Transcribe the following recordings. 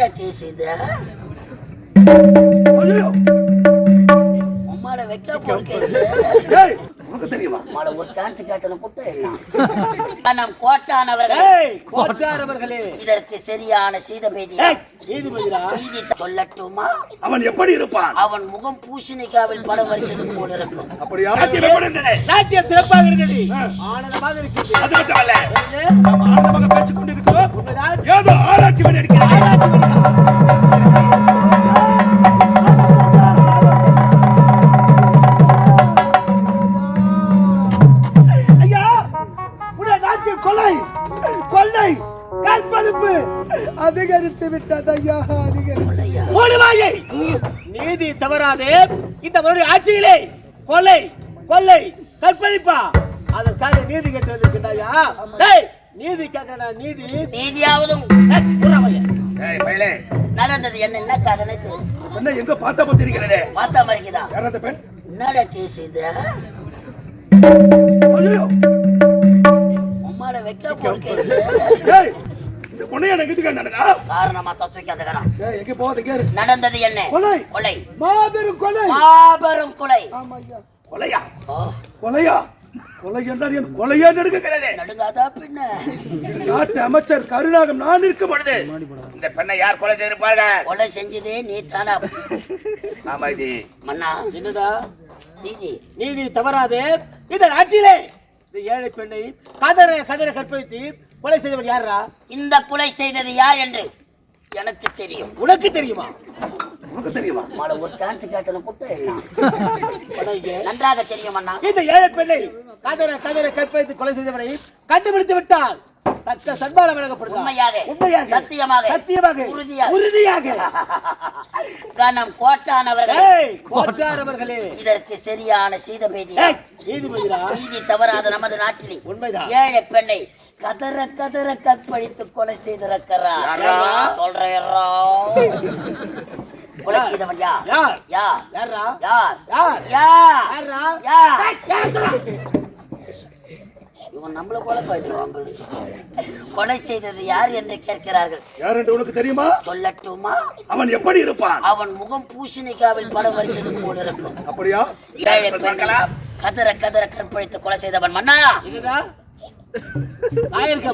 என்னடா கேஸ் இது? உம்மால வைக்க போற கேஸ். உனக்கு தெரியுமா? மால ஒரு சான்ஸ் கேட்டன குட்ட நம் கோட்டானவர்களே இதற்கு சரியான சீதபேதி நீதி சொல்லட்டுமா? அவன் எப்படி இருப்பான்? அவன் முகம் பூசணிக்காவில் படம் வரைச்சது போல இருக்கும். அப்படியா? நாட்டியம் சிறப்பாக இருக்கிறது, ஆனந்தமாக இருக்கிறது. அது மட்டுமல்ல, நாம் ஆனந்தமாக பேசிக் கொண்டிருக்கிறோம், ஏதோ ஆராய்ச்சி பண்ணி இருக்கிறார். கொலை கொள்ளை கற்பழிப்பு அதிகரித்து விட்டது ஐயா, அதிகரித்து. நீதி தவறாதே. இந்த ஆட்சியிலே கொலை கொள்ளை கற்பழிப்பா, அதற்காக நீதி கேட்டு வந்திருக்கின்றாயா? நீதி கேட்கிறா? நீதி நீதியாவதும் நடந்தது என்ன கதனை என்ன எங்க பார்த்தா போத்திருக்கிறது? பார்த்தா மறைக்குதா? யார் அந்த பெண்? என்னடா கேஸ் இது? உம்மால வைக்க போற கேஸ். இந்த பொண்ணைய நெகிதுக்க நடந்தா காரணமா தத்துவக்க அதகரா. எங்க போறது கேரு? நடந்தது என்ன? கொலை கொலை, மாபெரும் கொலை, மாபெரும் கொலை. ஆமா ஐயா. கொலையா? கொலையா? கொலை என்றால் என் கொலையா நடுங்குகிறது? நடுங்காதா பின்ன? நாட்டு அமைச்சர் கருணாகம் நான் இருக்கும் பொழுது இந்த பெண்ணை யார் கொலை செய்திருப்பார்கள்? கொலை செஞ்சதே நீ தானா? ஆமா இது மன்னா. என்னடா நீதி? நீதி தவறாதே. இந்த நாட்டிலே இந்த ஏழை பெண்ணை கதற கற்பழித்து கொலை செய்தவர் யாரா? இந்த கொலை செய்தது யார் என்று எனக்கு தெரியும். உனக்கு தெரியுமா? உனக்கு தெரியுமா? மால ஒரு சான்ஸ் கேட்டன குட்ட நன்றாக தெரியும் அண்ணா. இந்த ஏழை பெண்ணை கதற கற்பழித்து கொலை செய்தவரை கண்டுபிடித்து விட்டால் தக்க சன்மானம் வழங்கப்படும். உண்மையாக சத்தியமாக உறுதியாக கணம் கோட்டானவர்களே இதற்கு சரியான சீதபேதி நீதி தவறாத நமது நாட்டிலே உண்மைதான். ஏழை பெண்ணை கதற கற்பழித்து கொலை செய்திருக்கிறார். சொல்றேன், கொலை செய்தவன் இவன் நம்மள கொலை பண்ணிடுவாங்க. கொலை செய்தது யார் என்று கேட்கிறார்கள். யார் என்று உனக்கு தெரியுமா? சொல்லட்டுமா? அவன் எப்படி இருப்பான்? அவன் முகம் பூசணிக்காவில் படம் வரைச்சது போல இருக்கும். அப்படியா? ஏழை பெண்களை கதற கற்பழித்து கொலை செய்தவன் மன்னா.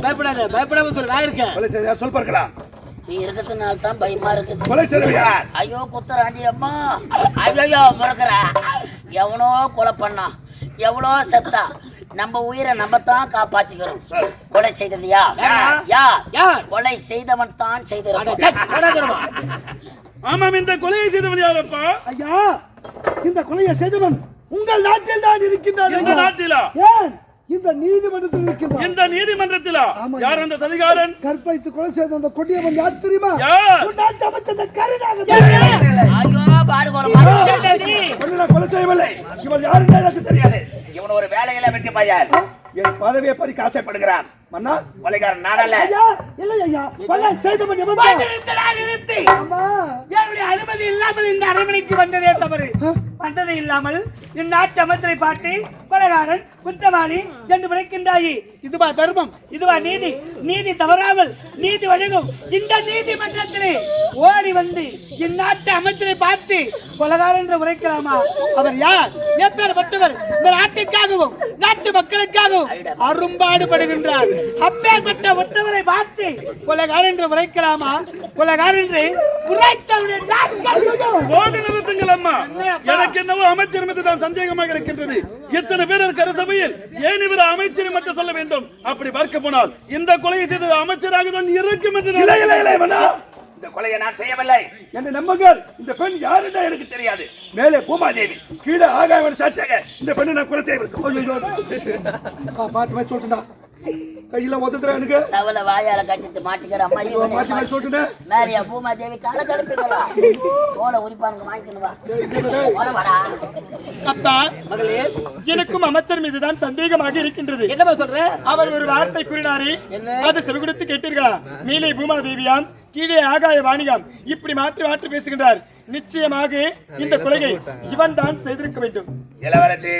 பயப்படாம சொல்லு. கொலை செய்த சொல் பார்க்கலாம். நீ இருக்கிறதுனால தான் பயமா இருக்குது. கொலை செய்தவையா? ஐயோ குத்தராண்டி அம்மா, ஐயோ முறக்கிற. எவனோ கொலை பண்ணா, எவ்வளோ செத்தா, நம்ம உயிரை நம்ம தான் காப்பாத்திக்கிறோம். கொலை செய்தது யார்? கொலை செய்தவன் தான் செய்திருப்பான். ஆமாம், இந்த கொலையை செய்தவன் யாரப்பா? ஐயா, இந்த கொலையை செய்தவன் உங்கள் நாட்டில் தான் இருக்கின்றான். இந்த நாட்டிலா? ஏன் இந்த நீதிமன்றத்தில் இருக்கின்றான். இந்த நீதிமன்றத்திலா? யார் அந்த சதிகாரன்? கற்பழித்து கொலை செய்த அந்த கொடியவன் யார் தெரியுமா? நாட்டு அமைச்சர் கருணாகம். ஐயோ பாடு கொலை செய்யவில்லை. இவன் யார் என்று எனக்கு தெரியாது. இவன் ஒரு வேலையில வெட்டி பையன். என் பதவியை பறிக்க ஆசைப்படுகிறான். மன்னா, கொலைகாரன் நானல்ல. இல்லை ஐயா, கொலை செய்தவன் எவன்? அனுமதி இல்லாமல் இந்த அரண்மனைக்கு வந்ததே தவறு. வந்தது இல்லாமல் இந்நாட்டு அமைச்சரை பார்த்து கொலைகாரன் குற்றவாளி என்று விளைக்கின்றாயே. இதுவா தர்மம்? இதுவா நீதி? நீதி தவறாமல் நீதி வழங்கும் இந்த நீதிமன்றத்திலே ஓடி வந்து இந்நாட்டு அமைச்சரை பார்த்து கொலைகாரன் என்று உரைக்கலாமா? அவர் யார்? எப்பேற்பட்டவர்? இந்த நாட்டுக்காகவும் நாட்டு மக்களுக்காகவும் அரும்பாடுபடுகின்றார். அப்பேற்பட்ட ஒருத்தவரை பார்த்து கொலைகாரன் என்று உரைக்கலாமா? கொலைகாரன் என்று உரைத்தவுடன் நிறுத்துங்கள் அம்மா. எனக்கு என்னவோ அமைச்சர் மீது தான் சந்தேகமாக இருக்கின்றது. எத்தனை பேர் இருக்கிற சபையில் ஏன் இவர் அமைச்சரை மட்டும் சொல்ல வேண்டும்? அப்படி பார்க்க போனால் இந்த கொலையை செய்தது அமைச்சராக தான் இருக்கும் என்று. இந்த கொலையை நான் செய்யவில்லை. என்னை நம்புங்கள். இந்த பெண் யார் என்று எனக்கு தெரியாது. மேலே பூமாதேவி, கீழே ஆகாயவன் சாட்சியாக இந்த பெண்ணை நான் கொலை செய்வேன். பார்த்து சொல்லிட்டா கையில ஒதுக்குற எனக்கு தவளை வாயால கட்டிட்டு மாட்டிக்கிற அம்மாடி சொல்லிட்டேன். மேரியா பூமாதேவி கால கடுப்புங்களா தோலை உரிப்பானுங்க வாங்கிக்கணுவா. அப்பா மகளே, எனக்கும் அமைச்சர் மீதுதான் சந்தேகமாக இருக்கின்றது. என்ன சொல்ற? அவர் ஒரு வார்த்தை கூறினாரே, அதை செவி கொடுத்து கேட்டீர்களா? மேலே பூமாதேவியாம், கீழே ஆகாய வாணியாம், இப்படி மாற்றி பேசுகின்றார். நிச்சயமாக இந்த கொலையை இவன் தான் செய்திருக்க வேண்டும். இளவரசி,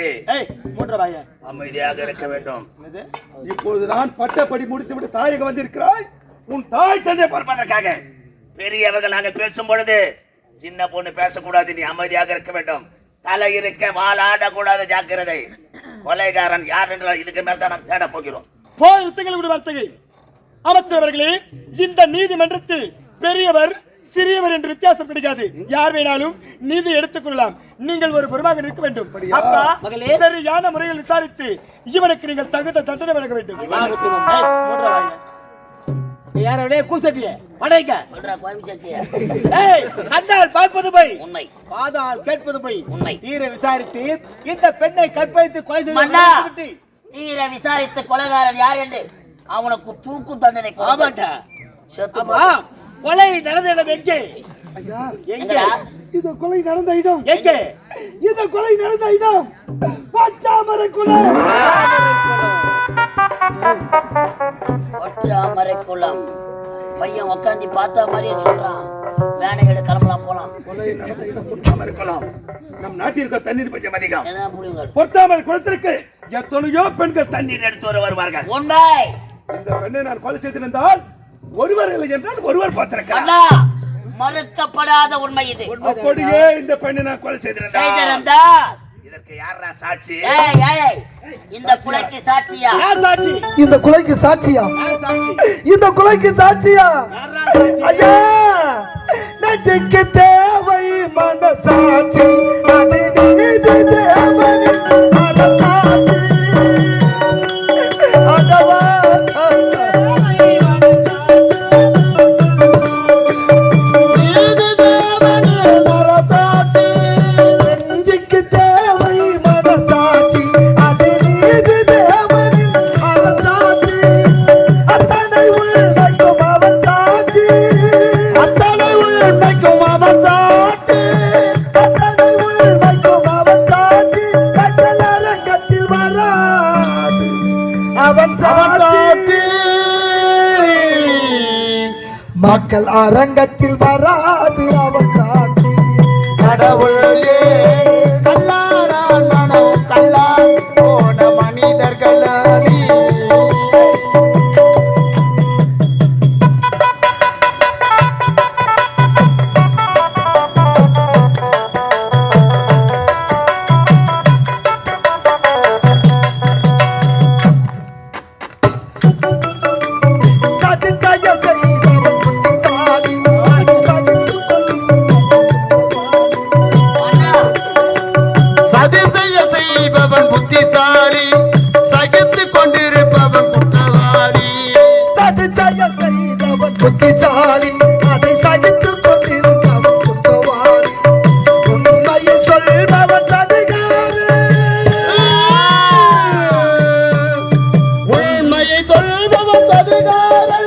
மூன்றவாய அமைதியாக இருக்க வேண்டும். இப்பொழுதுதான் பட்டப்படி முடித்துவிட்டு தாயகம் வந்திருக்கிறாய். உன் தாய் தந்தை பார்ப்பதற்காக பெரியவர்கள் நாங்கள் பேசும் பொழுது சின்ன பொண்ணு பேசக்கூடாது, நீ அமைதியாக இருக்க வேண்டும். தலை இருக்க வாழாடக்கூடாது, ஜாக்கிரதை. கொலைகாரன் யார் என்றால் இதுக்கு மேல் தான் நாம் தேட போகிறோம். போய் வித்தங்களுடைய வார்த்தையை அமைச்சர் அவர்களே, இந்த நீதிமன்றத்தில் பெரியவர் சிறியவர் என்று வித்தியாசம் கிடைக்காது. யார் வேணாலும் நீதி எடுத்துக் கொள்ளலாம். நீங்கள் ஒரு பொறுப்பாக இருக்க வேண்டும். அப்பா மகளே, சரியான முறையில் விசாரித்து இவனுக்கு நீங்கள் தகுந்த தண்டனை வழங்க வேண்டும். யாரே கூசட்டியே படைக்க சொல்றா கோயம்புத்தூர். ஏய், கண்டால் பார்ப்பது போய் உண்மை, காதால் கேட்பது போய் உண்மை. தீர விசாரித்து இந்த பெண்ணை கற்பழித்து கொலை மன்னா, செய்து தீர விசாரித்து கொலைகாரன் யார் என்று அவனுக்கு தூக்கு தண்டனை ஆமாட்டா. செத்து ஆமா, கொலை நடந்த இடம் எங்கே? ஐயா, எங்கே? இந்த கொலை நடந்த இடம் எங்கே? இந்த கொலை நடந்த இடம் பச்சாமரை குளம். ஒற்றாமரை குளம். பையன் உட்காந்து பார்த்தா மாதிரியே சொல்றான். வேணைகளை கிளம்பலாம், போலாம். கொலை நடந்த இடம் பொறுத்தாமல் இருக்கலாம். நம் நாட்டிற்கு தண்ணீர் பஞ்சம் அதிகம். என்ன புரியுங்கள்? பொறுத்தாமல் குளத்திற்கு எத்தனையோ பெண்கள் தண்ணீர் எடுத்து வருவார்கள். உண்மை. இந்த பெண்ணை நான் கொலை செய்திருந்தால் ஒருவர் இல்லை என்றால் ஒருவர் பார்த்திருக்கிறார். அண்ணா, மறுக்கப்படாத உண்மை இது. அப்படியே இந்த பெண்ணை நான் கொலை செய்திருந்தால் செய்திருந்தா இதற்கு யாரா சாட்சி? ஏய், ஏய், இந்த கொலைக்கு சாட்சியா? யார் சாட்சி? இந்த கொலைக்கு சாட்சியா? யார் சாட்சி? இந்த கொலைக்கு சாட்சியா? யாரா சாட்சி? ஐயா, நெஞ்சுக்கு தேவை மனசாட்சி, அது நீதி தேவனின் மனசாட்சி. அதவா நீதி தேவனின் மனசாட்சி, நெஞ்சுக்கு தேவை மனசாட்சி, அது நீதி தேவனின் மனசாட்சி. அத்தனை உண்மைக்கும் அவன் சாட்சி, அத்தனை உண்மைக்கும் அவன் சாட்சி, அத்தனை உண்மைக்கும் அவன் சாட்சி. மக்கள் அரங்கத்தில் வராது அவன் சாட்சி, மக்கள் அரங்கத்தில் வராது அவன் சாட்சி. கடவுளே கல்லாடான் மனம் கல்லால் போன மனிதர்களாடி. சதி செயல் செய்தவன் புத்திசாலி, அதை சகித்துக் கொண்டிருப்பவன் குற்றவாளி. சதி செயல் செய்தவன் புத்திசாலி, அதை சகித்துக் கொண்டிருப்பவன் குற்றவாளி. உண்மையை சொல்பவன் சதிகாரி, உண்மையை சொல்பவன் சதிகாரி,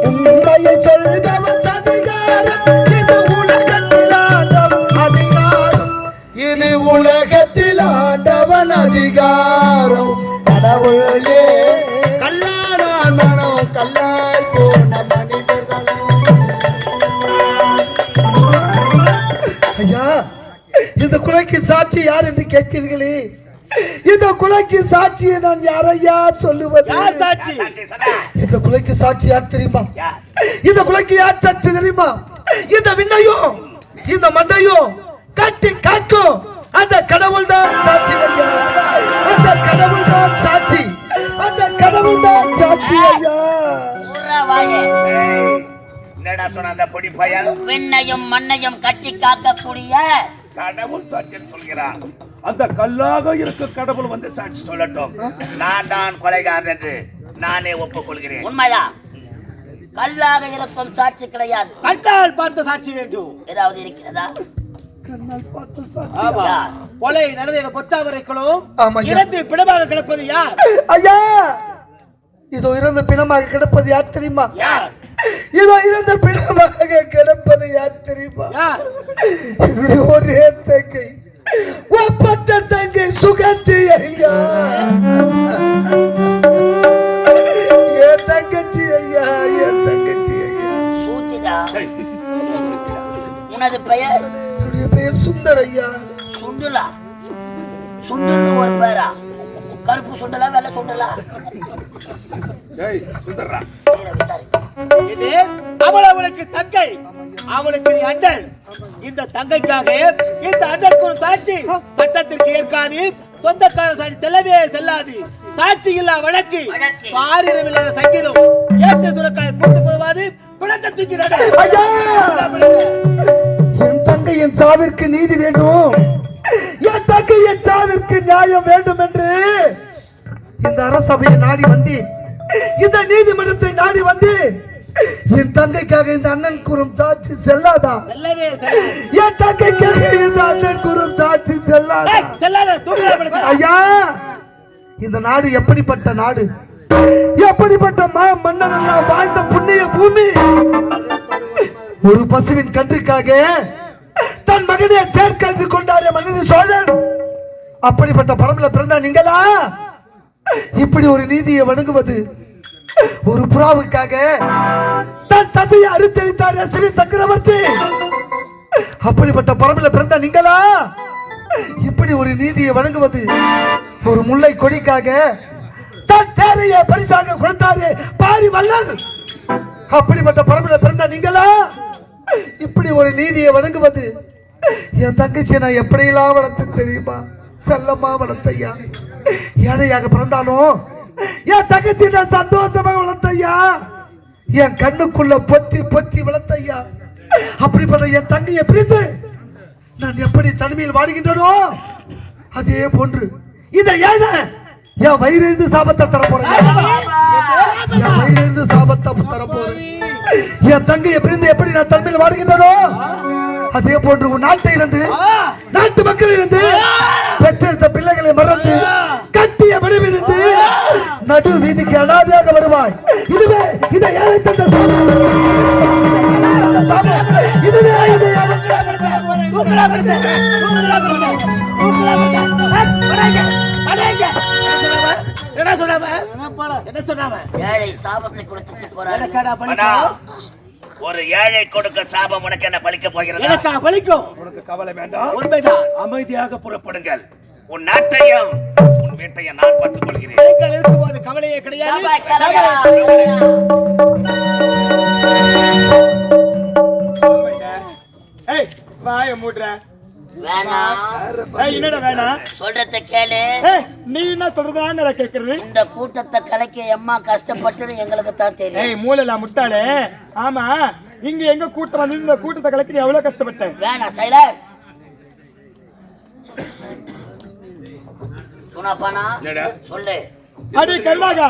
உண்மையை சொல்பவன் சதிகாரன். இது உலகத்தில் ஆண்டவன் அதிகாரம், இது உலகத்தில் ஆண்டவன் அதிகாரம். கடவுளே கல்லாடான் மனம் கல்லாய் போன மனிதர்களே. ஐயா, இந்த கொலைக்கு சாட்சி யார் என்று கேட்கிறீர்களே, இந்த கொலைக்கு சாட்சியை நான் யாரையா சொல்லுவது? யார் சாட்சி? சாட்சி சதா. இந்த கொலைக்கு சாட்சி யார் தெரியுமா? யார்? இந்த கொலைக்கு யார் சாட்சி தெரியுமா? இந்த விண்ணையும் இந்த மண்டையும் கட்டி காக்கும் அந்த கடவுள் தான் சாட்சி ஐயா. அந்த கடவுள் தான் சாட்சி, அந்த கடவுள் தான் சாட்சி ஐயா. ஊர்ரா வாயே. ஏய், என்னடா சொன்ன அந்த பொடி பயல்? விண்ணையும் மண்ணையும் கட்டி காக்கக்கூடிய கடவுள் சாட்சின்னு சொல்கிறான். அந்த கல்லாக இருக்க கடவுள் வந்து சாட்சி சொல்லட்டும். நான் தான் கொலைகாரன் என்று நானே ஒப்புக்கொள்கிறேன். உண்மைதான். கல்லாக இருக்கும் சாட்சி கிடையாது. கண்டால் பார்த்த சாட்சி வேண்டும். ஏதாவது இருக்கிறதா? கண்ணால் பார்த்த சாட்சி. ஆமா, கொலை நடந்த இடம் பொத்தாவரைக்குளம். ஆமாய்யா. இறந்து பிணமாக கிடப்பது யார்? ஐயா, இதோ இறந்த பிணமாக கிடப்பது யார் தெரியுமா? யார்? இதோ இறந்த பிணமாக கிடப்பது யார் தெரியுமா? யார்? என்னுடைய ஒரே தங்கை, ஒப்பற்ற தங்கை சுகந்தி ஐயா. என் தங்கச்சி ஐயா, என் தங்கச்சி ஐயா. சூத்திடா. உனது பெயர்? என்னுடைய பெயர் சுந்தர் ஐயா. சுண்டுலா. சுண்டுன்னு ஒரு பேரா? கருப்பு சுண்டலா வெள்ளை சுண்டலா ஏய் சுந்தரா இது அவள் அவளுக்கு தங்கை, அவளுக்கு நீ அண்ணன். இந்த தங்கைக்காக இந்த அண்ணனுக்கு ஒரு சாட்சி சட்டத்திற்கு ஏற்காது, சொந்தக்கார சாட்சி செல்லவே செல்லாது. சாட்சி இல்லா வழக்கு, பாரிரவில்லை சங்கீதம், ஏற்ற சுரக்காய் கூட்டு போவாது, குழந்தை தூக்கிறாங்க. ஐயா! என் தங்கையின் சாவிற்கு நீதி வேண்டும், என் தங்கையின் சாவிற்கு நியாயம் வேண்டும் என்று இந்த அரசபையை நாடி வந்து, இந்த நீதிமன்றத்தை நாடி வந்து, என் தங்கைக்காக இந்த அண்ணன் கூறும் சாட்சி செல்லாதா? செல்லவே செல்லாது. என் தங்கைக்காக இந்த அண்ணன் கூறும் சாட்சி செல்லாதா? செல்லாத தூக்கிறாங்க. ஐயா, இந்த நாடு எப்படிப்பட்ட நாடு, எப்படிப்பட்ட மன்னன் எல்லாம் வாழ்ந்த புண்ணிய பூமி. ஒரு பசுவின் கன்றுக்காக தன் மகனை தேர்கல்வி கொண்டாடிய மனித சோழன், அப்படிப்பட்ட பரம்பல பிறந்த நீங்களா இப்படி ஒரு நீதியை வணங்குவது? ஒரு புறாவுக்காக தன் தசையை அறுத்தெடுத்தார் சிவி சக்கரவர்த்தி, அப்படிப்பட்ட பரம்பல பிறந்த நீங்களா இப்படி ஒரு நீதியை வணங்குவது? ஒரு முல்லை கொடிக்காக தன் தேரையை பரிசாக கொடுத்தாரு பாரி வல்லல், அப்படிப்பட்ட பரம்பல பிறந்த நீங்களா இப்படி ஒரு நீதியை வணங்குவது? என் தங்கச்சி நான் எப்படியெல்லாம் வளர்த்து தெரியுமா? செல்லம்மா வளர்த்தையா. ஏழையாக பிறந்தாலும் என் தங்கச்சி நான் சந்தோஷமாக வளர்த்தையா. என் கண்ணுக்குள்ள பொத்தி பொத்தி வளர்த்தையா. அப்படிப்பட்ட என் தங்கையை பிரித்து நான் எப்படி தனிமையில் வாடுகின்றனோ அதே போன்று இதை ஏழை என் வயிறிலிருந்து சாபத்தை தரப்போறேன். என் வயிறிலிருந்து சாபத்தை தரப்போறேன். என் தங்கையை பிரிந்து எப்படி நான் தனிமையில் வாடுகின்றனோ அதே போன்று உன் நாட்டை இருந்து, நாட்டு மக்கள் இருந்து, பெற்றெடுத்த பிள்ளைகளை மறந்து கட்டிய விடுவிடுத்து நடு வீதிக்கு அனாதையாக வருவாய். இதுவே இதை ஏழை தந்த இதுவே இதை என்ன சொன்னாவ? என்ன சொன்னாவ? ஏழை சாபத்தை கொடுத்துட்டு போறாங்க. ஒரு ஏழை கொடுக்க சாபம் உனக்கு என்ன பலிக்க போகிறது? எனக்கா பலிக்கும்? உனக்கு கவலை வேண்டாம், உண்மைதான். அமைதியாக புறப்படுங்கள். உன் நாட்டையும் உன் வீட்டையும் நான் பார்த்துக் கொள்கிறேன். நீங்கள் இருக்கும்போது கவலையே கிடையாது. சபை கலையா. ஏய், வாயை மூடுற. வேணாம், ஏய், என்னடா வேணாம்? சொல்றத கேளு. ஏய், நீ என்ன சொல்றதான்னு நான் கேக்குறது? இந்த கூட்டத்தை கலைக்க எம்மா கஷ்டப்பட்டு எங்களுக்கு தான் தெரியும். ஏய், மூளைல முட்டாளே. ஆமா, இங்க எங்க கூட்டம் வந்து இந்த கூட்டத்தை கலக்கி நீ எவ்வளவு கஷ்டப்பட்டேன்? வேணாம், சைலன்ஸ். சுனாப்பானா சொல்லு. அடி கருணாகா,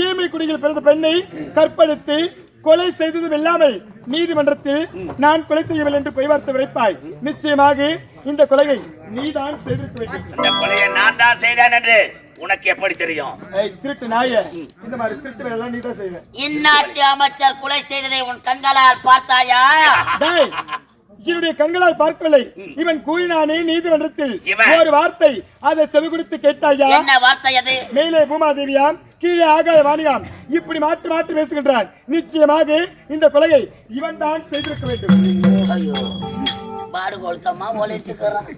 ஏழை குடியில் பிறந்த பெண்ணை கற்பழித்து கொலை செய்ததும் இல்லாமல் நீதிமன்றத்தில் நான் கொலை செய்யவில்லை என்று பொய் வார்த்தை உரைப்பாய். நிச்சயமாக இந்த கொலையை நீதான் செய்திருக்க வேண்டும். இந்த கொலையை நான் தான் செய்தேன் என்று உனக்கு எப்படி தெரியும்? ஏய், திருட்டு நாயே, இந்த மாதிரி திருட்டு வேலை எல்லாம் நீதான் செய்வேன். இந்நாட்டு அமைச்சர் கொலை செய்ததை உன் கண்களால் பார்த்தாயா? டேய், என்னுடைய கண்களால் பார்க்கவில்லை. இவன் கூறினானே நீதிமன்றத்தில் இவன்? ஒரு வார்த்தை, அதை செவி கொடுத்து கேட்டாயா? என்ன வார்த்தை அது? மேலே பூமாதேவியாம், கீழே ஆகாய வாணியாம், இப்படி மாற்றி மாற்றி பேசுகின்றான். நிச்சயமாக இந்த கொலையை இவன் தான் செய்திருக்க வேண்டும். ஐயோ, பாடு கொளுத்தமா ஒலிட்டுக்கிறான்.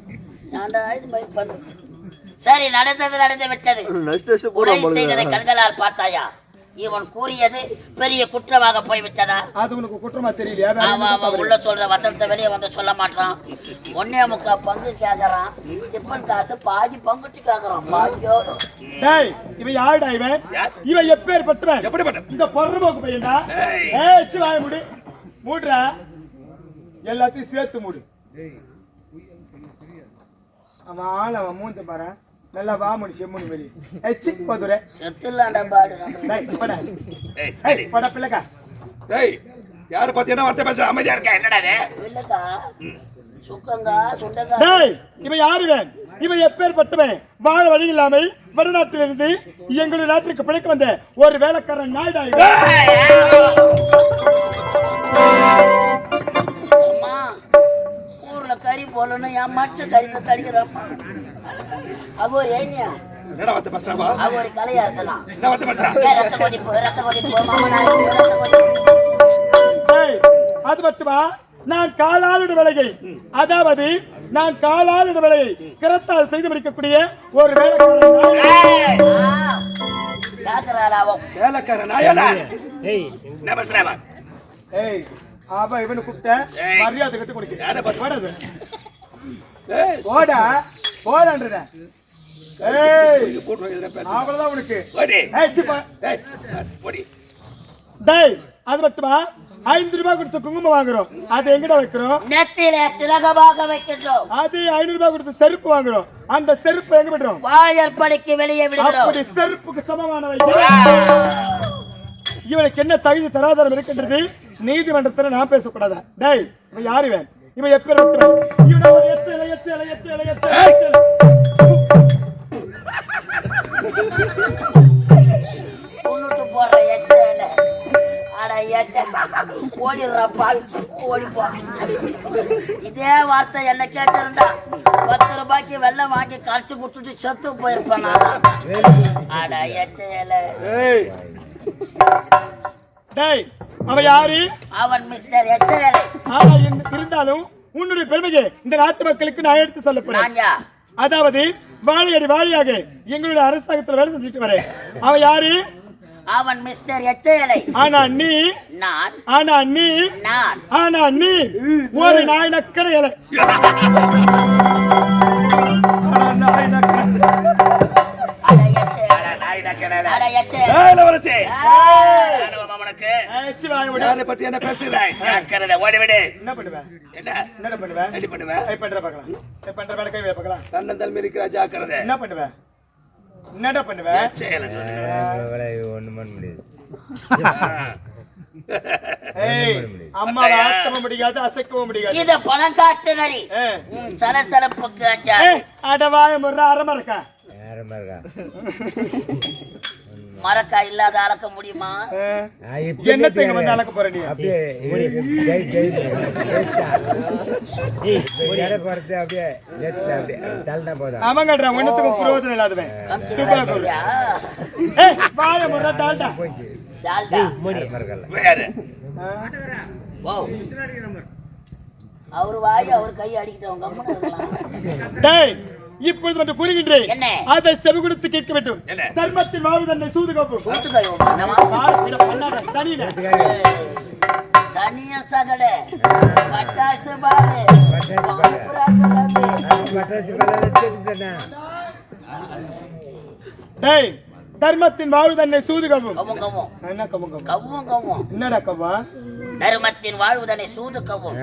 ஏன்டா இது மாதிரி பண்றது? சரி, நடந்து விட்டது. கொலை செய்ததை கண்களால் பார்த்தாயா? இவன் கூறியது பெரிய குற்றமாக போய்விட்டதா? அது உனக்கு குற்றமா தெரியலையா? அவன் உள்ள சொல்ற வசனத்தை வெளியே வந்து சொல்ல மாட்டான். ஒன்னே முக்கா பங்கு கேக்குறான். டிப்பன் காசு பாதி பங்குட்டி கேக்குறான். பாதியோட. டேய், இவன் யாருடா இவன்? இவன் எப்பேற்பட்டவன்? எப்படிப்பட்ட? இந்த பொறும்போக்கு பையன்டா. ஏய், சி வாய மூடு. மூடுறா. எல்லாத்தையும் சேர்த்து மூடு. அவன் மூஞ்ச பாரு. நல்லா வா முடி செம்முனி வெளி. ஏய், சி போதுரே. செத்துலாண்டா பாடு. டேய், போடா. ஏய், போடா பிள்ளைக்கா. ஏய், யார பத்தி என்ன வார்த்தை பேசுற? அமைதியா இருக்க. என்னடா இது? இல்லக்கா, சுக்கங்கா சுண்டங்கா. டேய், இவன் யாரு இவன்? இவன் எப்பேற்பட்டவன்? வாழ வழி இல்லாமல் வடநாட்டிலிருந்து எங்களுடைய நாட்டிற்கு பிழைக்க வந்த ஒரு வேலைக்காரன் நாயுடா இவன். அம்மா, ஊர்ல கறி போலன்னு என் மச்ச கறி தடிக்கிறாம்மா. அவ ஒரு ஏனியா, என்னடா வார்த்தை பேசுறா? அவ ஒரு கலையரசனா. என்ன வார்த்தை பேசுறா? ரத்த கொதிப்பு மாமனாருக்கு ரத்த கொதிப்பு. டேய், அது மட்டுமா? நான் காலாளுடைய வேலையை, அதாவது நான் காலால் இந்த வேலையை கரத்தால் செய்து முடிக்கக்கூடிய ஒரு வேலைக்காரன் ஏய், கேக்குறாளாவும் வேலைக்காரன் நாயனா. என்ன பேசுறேன் ஏய் அவ இவனை கூப்பிட்ட ஏய். மரியாதை கட்டு கொடுக்க யாரை பார்த்து? போடாது. ஏய் போடா போடான்றத. ஏய் அவ்வளவுதான் உனக்கு. ஓடி ஏய் சிப்பா. ஏய், ஓடி டேய் அது மட்டுமா 5 ரூபாய் கொடுத்து குங்குமம் வாங்குறோம், அது எங்கடா வைக்கிறோம்? நெத்தியில திலகமாக வைக்கின்றோம். அது 500 ரூபாய் கொடுத்து செருப்பு வாங்குறோம், அந்த செருப்பு எங்க விடுறோம்? வாயல் படிக்கு வெளியே விடுகிறோம். அப்படி செருப்புக்கு சமமானவை இவனுக்கு என்ன தகுதி தராதரம் இருக்கின்றது? நீதிமன்றத்தில் நான் பேசக்கூடாதா? டேய் இவன் யாரு? இவன் எப்ப இவன் ஒரு எச்சல எச்சல எச்சல எச்சல புண்ணுட்டு போடுற எச்சல அட எச்சல ஓடிடுறப்பா ஓடிப்போ. இதே வார்த்தை என்ன கேட்டிருந்தா 10 ரூபாய்க்கு வெள்ளம் வாங்கி கரைச்சு குடுத்துட்டு செத்து போயிருப்பேன் நான். அட எச்சல டேய் அவன் யாரு? அவன் மிஸ்டர் எச்சல. ஆனா இருந்தாலும் உன்னுடைய பெருமையை இந்த நாட்டு மக்களுக்கு நான் எடுத்து சொல்ல போறேன். நான்யா அதாவது வாழையடி வாழையாக எங்களுடைய அரசாங்கத்தில் வேலை செஞ்சுட்டு வரேன். அவன் யாரு? அவன் மிஸ்டர் எச்சலை. ஆனா நீ நான் ஆனா நீ நான் ஆனா நீ ஒரு நாய் நக்கன இலை. அட எச்சலை. நாய் நக்கனல அட எச்சலை. ஏய் வரச்சே ஏய். மாமனுக்கு ஏச்சி வாங்க விடு. யாரை பத்தி என்ன பேசுறாய்? நக்கனல ஓடி விடு. என்ன பண்ணுவேன்? என்ன என்ன பண்ணுவேன்? ரெடி பண்ணுவ கை பண்ற பார்க்கலாம். கை பண்ற வேலை கை பார்க்கலாம். தன்னன் தல்மி இருக்கிற ஜாக்கிரதை. என்ன பண்ணுவேன்? என்னடா பண்ணுவேன்? செயல ஏய் அம்மாவை ஆட்டவும் முடியாது அசைக்கவும் முடியாது. இது பணம் காட்டு நரி. சலசலப்புக்கு அஞ்சா. ஏய் அடவாய முறை அரமரக்கா. மரக்கா இல்லாத அளக்க முடியுமா? என்னத்துக்கு வந்து அளக்க போற நீ? அவன் கட்டுறான் ஒன்னத்துக்கும் புரோஜனம் இல்லாதவன். கம்பியா? ஏய் வாய முறை டால்டா. டால்டா. வேற ஓ. அவர் வாய் அவர் கை அடிக்கிட்டவங்க கம்மனா இருக்கலாம். டேய் இப்பொழுது மட்டும் கூறுகின்றேன். என்ன? அதை செவி கொடுத்து கேட்க வேண்டும். என்ன? தர்மத்தின் வாழ்வு தன்னை சூது கோப்பும். சூத்துக்காய் என்னவா? சனிய சகட பட்டாசு பாரு பாம்புரா கலந்து. டேய் தர்மத்தின் வாழ்வு தன்னை சூது கோப்பும். கவ்வும் கவ்வும் என்ன கவ்வும் கவ்வும்? கவ்வும் கவ்வும். என்னடா கவ்வா? தர்மத்தின் வாழ்வுதனை சூது கவ்வும்.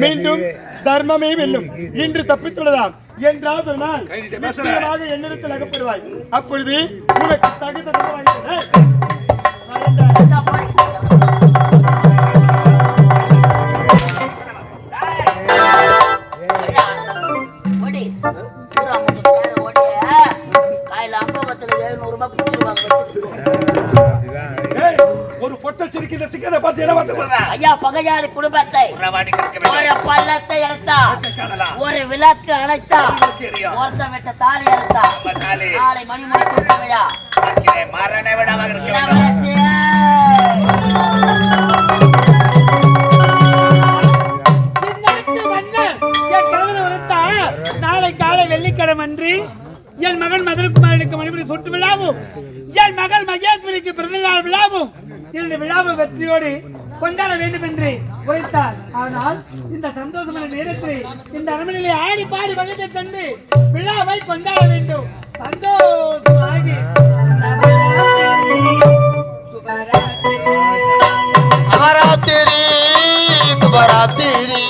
மீண்டும் தர்மமே வெல்லும். இன்று தப்பித்துள்ளதாம் என்றாவது ஒரு நாள் நிச்சயமாக என்னிடத்தில் அகப்படுவாய். அப்பொழுது உனக்கு தகுந்த இந்தா போய். ஐயா, ஓடி. ஊரா முட்டு சேர ஓடி. காலையில அம்பகத்துல 700 ரூபாய் பிடிச்சிருவாங்க. ஒரு பொட்ட சிரிக்கிற சிக்கனை பார்த்து என்ன பார்த்து போறா? ஐயா பகையாளி குடும்பத்தை உறவாடி கிடக்க ஒரு பள்ளத்தை எடுத்தா, ஒரு விளக்கு அணைத்தா, ஒருத்த விட்ட தாலி எடுத்தா, நாளை மணிமணி கூட்ட விழா மரண விடாம இருக்க இளவரசி. நாளை காலை வெள்ளிக்கிழமை அன்று என் மகன் மதுரகுமாரனுக்கு மணிமணி சொட்டு விழாவும், என் மகள் மகேஸ்வரிக்கு பிறந்தநாள் விழாவும், இந்த விழாவை வெற்றியோடு கொண்டாட வேண்டும் என்று உரைத்தார். ஆனால் இந்த சந்தோஷமான நேரத்தில் இந்த அரண்மனையிலே ஆடி பாடி வகத்தை தந்து விழாவை கொண்டாட வேண்டும். சந்தோஷமாகி நவராத்திரி துபராத்திரி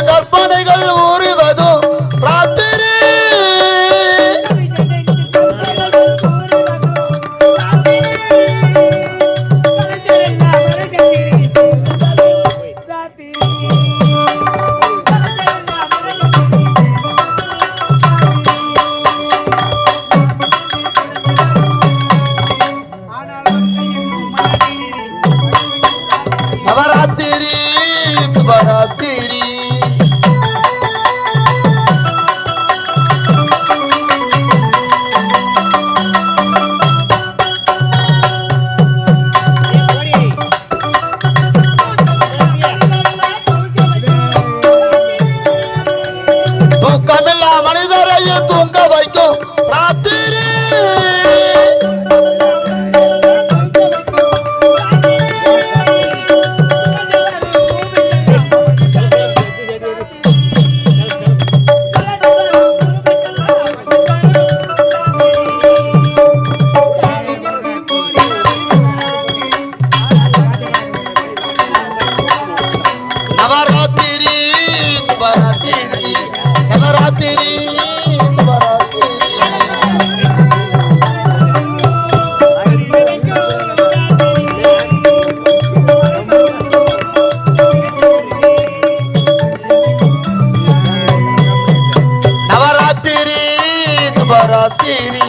கற்பனைகள் உருவதும் ராத்திரி நவராத்திரி தூக்கமில்லா மனிதரையும் தூங்க வைக்கும் ராத்திரி நவராத்திரி நவராத்திரி நவராத்திரி நவராத்திரி நவராத்திரி